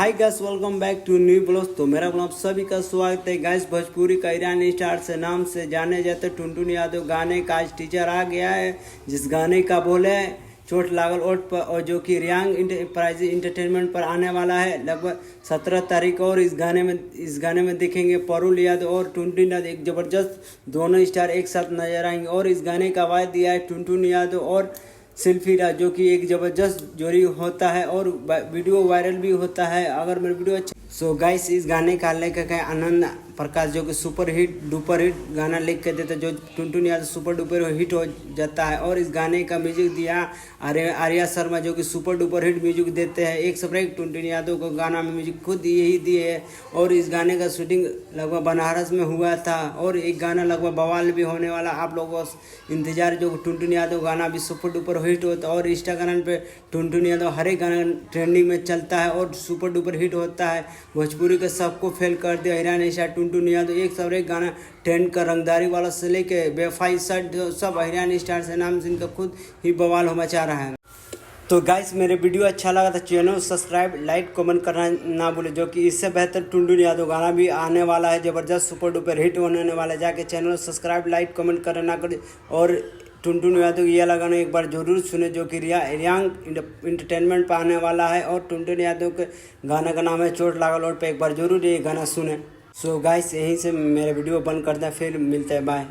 Hi guys, welcome back to new blog. तो मेरा blog सभी का स्वागत है गाइस। भोजपुरी का ईरानी स्टार से नाम से जाने जाते टुनटुन यादव गाने का आज टीचर आ गया है, जिस गाने का बोले चोट लागल ओट पर, और जो कि रियांग इंटरप्राइज इंटरटेनमेंट पर आने वाला है लगभग 17 तारीख। और इस गाने में देखेंगे पारुल यादव और टुनटुन यादव, एक ज़बरदस्त दोनों स्टार एक साथ नजर आएंगे। और इस गाने का आवाज़ दिया है टुनटुन यादव और सेल्फी राज, जो कि एक ज़बरदस्त जोड़ी होता है और वीडियो वायरल भी होता है। अगर मेरा वीडियो अच्छा सो गाइस, इस गाने का लेखक है आनंद प्रकाश, जो कि सुपर हिट डुपर हिट गाना लिख के देता है, जो Tuntun Yadav super duper hit हो जाता है। और इस गाने का म्यूजिक दिया आर्या शर्मा, जो कि सुपर डुपर हिट म्यूजिक देते हैं। एक से एक टुनटुन यादव को गाना में म्यूजिक खुद यही दिए है। और इस गाने का शूटिंग लगभग बनारस में हुआ था और एक गाना लगभग बवाल भी होने वाला। आप लोगों को इंतजार, जो टुनटुन यादव गाना भी सुपर डुपर हिट होता है। और इंस्टाग्राम पे टुनटुन यादव हर एक गाना ट्रेंडिंग में चलता है और सुपर डुपर हिट होता है। भोजपुरी के सबको फेल कर दिया ईरानी स्टार टुनटुन यादव। एक से एक गाना ट्रेंड का रंगदारी वाला से लेके बेवफाई शर्ट सब ईरानी स्टार से नाम से इनका खुद ही बवाल हो मचा रहा है। तो गाइस, मेरे वीडियो अच्छा लगा तो चैनल सब्सक्राइब लाइक कमेंट करना ना भूले, जो कि इससे बेहतर टुनटुन यादव गाना भी आने वाला है, ज़बरदस्त सुपर डुपर हिट होने वाला है। जाके चैनल सब्सक्राइब लाइक कमेंट करना ना करें। और टुनटुन यादव ये वाला गाना एक बार जरूर सुने, जो कि रियांग इंटरटेनमेंट पर आने वाला है। और टुनटुन यादव के गाना का नाम है चोट लागल ओट पे, एक बार जरूर ये गाना सुने। सो गाइस, यहीं से मेरे वीडियो बंद करते हैं, फिर मिलते हैं, बाय।